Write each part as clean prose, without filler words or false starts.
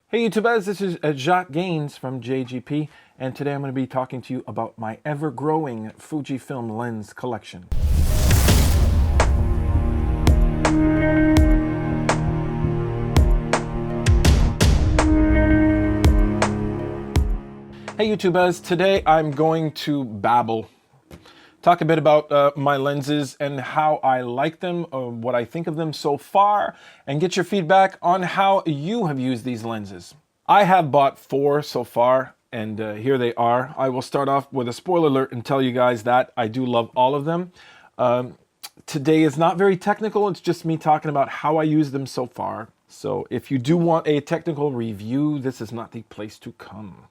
Hey YouTubers, this is Jacques from JGP, and today I'm going to be talking to you about my ever-growing Fujifilm lens collection. Hey YouTubers, today I'm going to babble. Talk a bit about my lenses and how I like them, what I think of them so far, and get your feedback on how you have used these lenses. I have bought 4 so far, and here they are. I will start off with a spoiler alert and tell you guys that I do love all of them. Today is not very technical, it's just me talking about how I use them so far. So if you do want a technical review, this is not the place to come.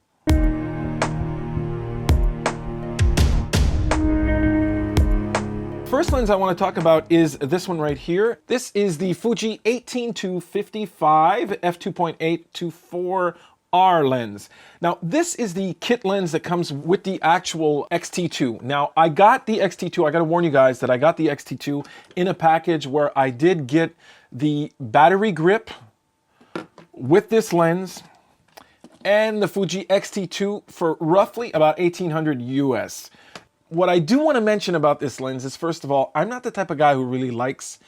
First lens I want to talk about is this one right here. This is the Fuji 18-55 f2.8 to 4R lens. Now this is the kit lens that comes with the actual X-T2. Now I got the X-T2, I gotta warn you guys that I got the X-T2 in a package where I did get the battery grip with this lens and the Fuji X-T2 for roughly about 1800 US. What I do want to mention about this lens is, first of all, I'm not the type of guy who really likes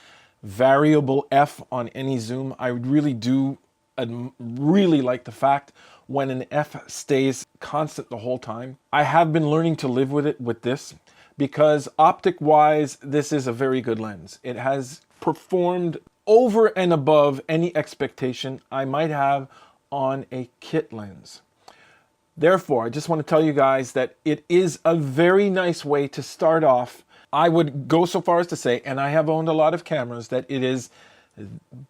variable f on any zoom. I really do really like the fact when an f stays constant the whole time. I have been learning to live with it with this because optic-wise, this is a very good lens. It has performed over and above any expectation I might have on a kit lens. Therefore, I just want to tell you guys that it is a very nice way to start off. I would go so far as to say, and I have owned a lot of cameras, that it is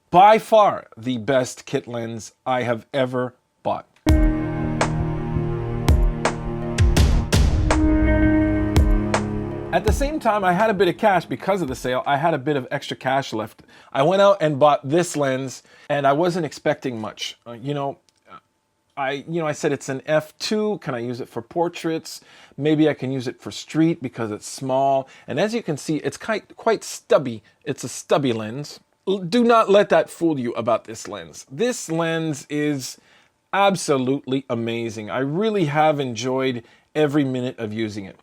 by far the best kit lens I have ever bought. At the same time, I had a bit of cash because of the sale. I had a bit of extra cash left. I went out and bought this lens, and I wasn't expecting much. I said it's an f2. Can I use it for portraits? Maybe I can use it for street because it's small. And as you can see, it's quite stubby. It's a stubby lens. Do not let that fool you about this lens. This lens is absolutely amazing. I really have enjoyed every minute of using it.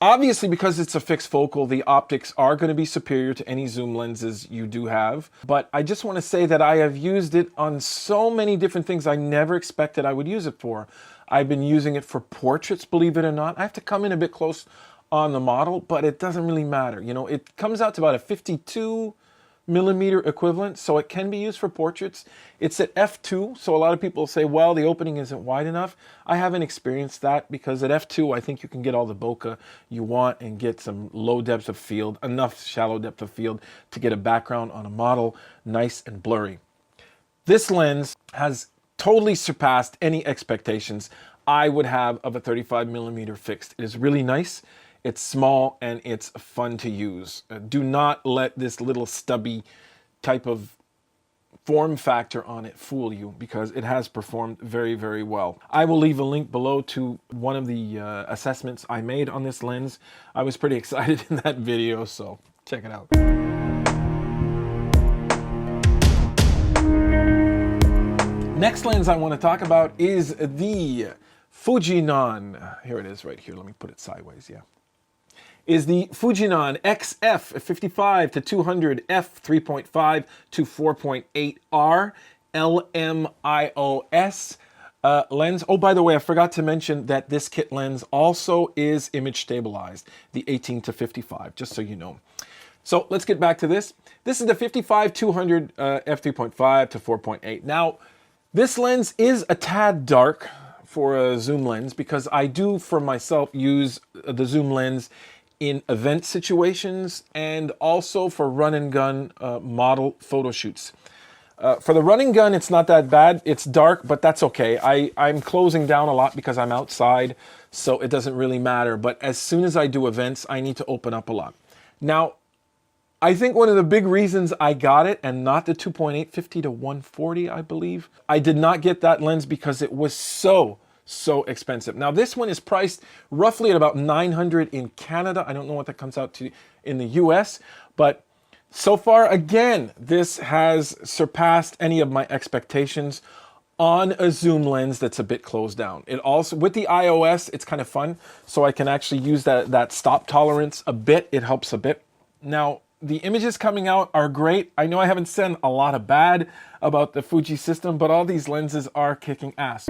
Obviously, because it's a fixed focal, the optics are going to be superior to any zoom lenses you do have. But I just want to say that I have used it on so many different things I never expected I would use it for. I've been using it for portraits, believe it or not. I have to come in a bit close on the model, but it doesn't really matter. You know, it comes out to about a 52mm equivalent, so it can be used for portraits. It's at f2, so a lot of people say, well, the opening isn't wide enough. I haven't experienced that because at f2, I think you can get all the bokeh you want and get some low depth of field, enough shallow depth of field to get a background on a model nice and blurry. This lens has totally surpassed any expectations I would have of a 35mm fixed. It is really nice. It's small and it's fun to use. Do not let this little stubby type of form factor on it fool you because it has performed very, very well. I will leave a link below to one of the assessments I made on this lens. I was pretty excited in that video, so check it out. Next lens I want to talk about is the Fujinon. Here it is right here. Let me put it sideways, yeah. Is the Fujinon XF 55 to 200 f 3.5 to 4.8R LMIOS lens. Oh, by the way, I forgot to mention that this kit lens also is image stabilized, the 18 to 55, just so you know. So let's get back to this. This is the 55 200 f 3.5 to 4.8. Now, this lens is a tad dark for a zoom lens because I do, for myself, use the zoom lens in event situations and also for run and gun model photo shoots. For the run and gun, it's not that bad. It's dark, but that's okay. I'm closing down a lot because I'm outside, so it doesn't really matter. But as soon as I do events, I need to open up a lot. Now, I think one of the big reasons I got it and not the 2.850 to 140, I believe, I did not get that lens because it was so expensive. Now this one is priced roughly at about 900 in Canada. I don't know what that comes out to in the US, but so far, again, this has surpassed any of my expectations on a zoom lens that's a bit closed down. It also, with the iOS, it's kind of fun. So I can actually use that stop tolerance a bit. It helps a bit. Now, the images coming out are great. I know I haven't said a lot of bad about the Fuji system, but all these lenses are kicking ass.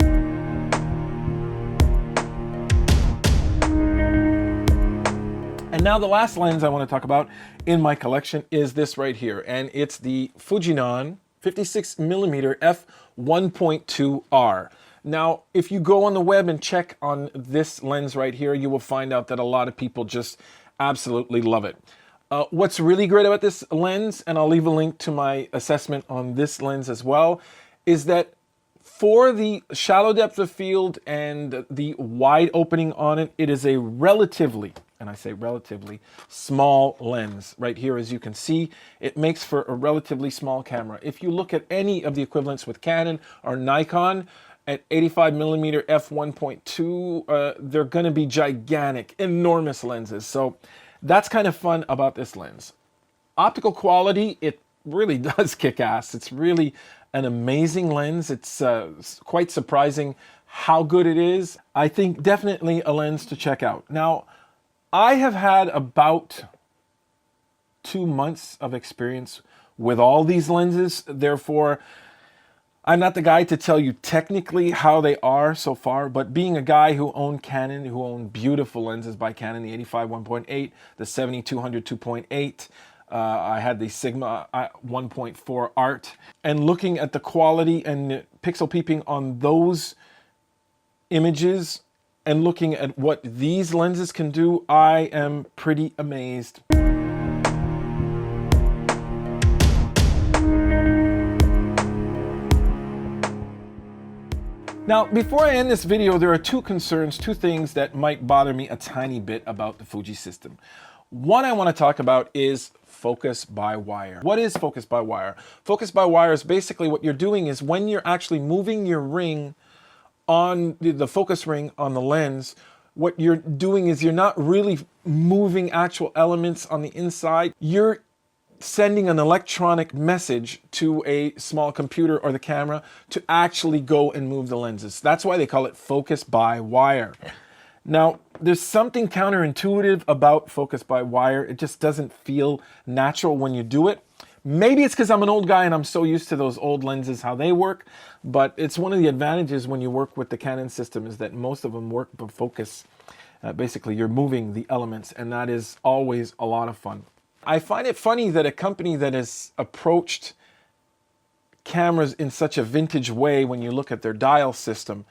And now the last lens I want to talk about in my collection is this right here. And it's the Fujinon 56mm f1.2R. Now, if you go on the web and check on this lens right here, you will find out that a lot of people just absolutely love it. What's really great about this lens, and I'll leave a link to my assessment on this lens as well, is that for the shallow depth of field and the wide opening on it, it is a relatively, and I say relatively, small lens. Right here, as you can see, it makes for a relatively small camera. If you look at any of the equivalents with Canon or Nikon, at 85mm f1.2, they're going to be gigantic, enormous lenses. So that's kind of fun about this lens. Optical quality, it really does kick ass. It's really an amazing lens. It's quite surprising how good it is. I think definitely a lens to check out. Now, I have had about 2 months of experience with all these lenses. Therefore, I'm not the guy to tell you technically how they are so far, but being a guy who owned Canon, who owned beautiful lenses by Canon, the 85 1.8, the 70-200 2.8, I had the Sigma 1.4 Art, and looking at the quality and pixel peeping on those images and looking at what these lenses can do, I am pretty amazed. Now, before I end this video, there are two things that might bother me a tiny bit about the Fuji system. One I want to talk about is focus by wire. What is focus by wire? Focus by wire is basically what you're doing is when you're actually moving your ring on the focus ring on the lens, what you're doing is you're not really moving actual elements on the inside. You're sending an electronic message to a small computer or the camera to actually go and move the lenses. That's why they call it focus by wire. Now, there's something counterintuitive about focus by wire. It just doesn't feel natural when you do it. Maybe it's because I'm an old guy and I'm so used to those old lenses, how they work, but it's one of the advantages when you work with the Canon system is that most of them work by focus. Basically, you're moving the elements, and that is always a lot of fun. I find it funny that a company that has approached cameras in such a vintage way, when you look at their dial system,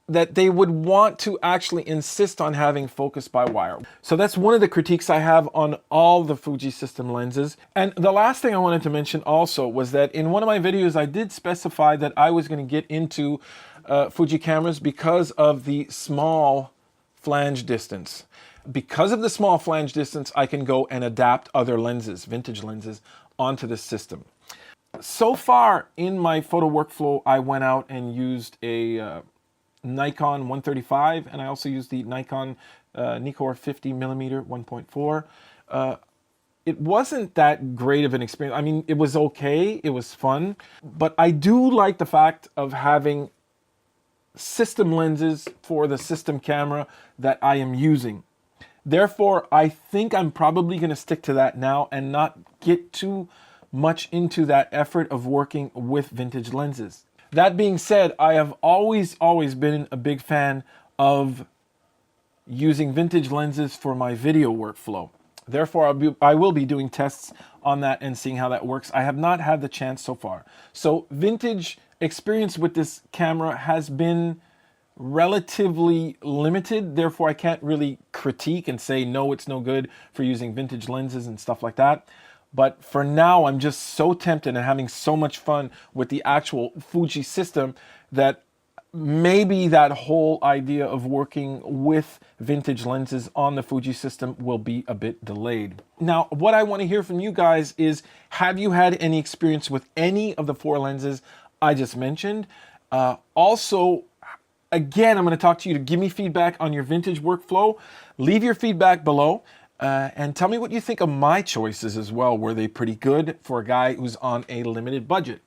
that they would want to actually insist on having focus by wire. So that's one of the critiques I have on all the Fuji system lenses. And the last thing I wanted to mention also was that in one of my videos, I did specify that I was going to get into Fuji cameras because of the small flange distance. Because of the small flange distance, I can go and adapt other lenses, vintage lenses, onto this system. So far in my photo workflow, I went out and used a Nikon 135, and I also used the Nikon Nikkor 50mm 1.4. It wasn't that great of an experience. I mean, it was okay, it was fun, but I do like the fact of having system lenses for the system camera that I am using. Therefore, I think I'm probably going to stick to that now and not get too much into that effort of working with vintage lenses. That being said, I have always been a big fan of using vintage lenses for my video workflow. Therefore, I will be doing tests on that and seeing how that works. I have not had the chance so far. So vintage experience with this camera has been relatively limited. Therefore, I can't really critique and say, no, it's no good for using vintage lenses and stuff like that. But for now, I'm just so tempted and having so much fun with the actual Fuji system that maybe that whole idea of working with vintage lenses on the Fuji system will be a bit delayed. Now, what I want to hear from you guys is, have you had any experience with any of the 4 lenses I just mentioned? Also, again, I'm going to talk to you to give me feedback on your vintage workflow. Leave your feedback below. And tell me what you think of my choices as well. Were they pretty good for a guy who's on a limited budget?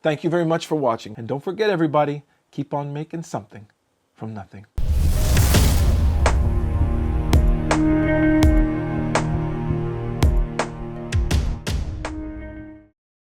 Thank you very much for watching. And don't forget, everybody, keep on making something from nothing.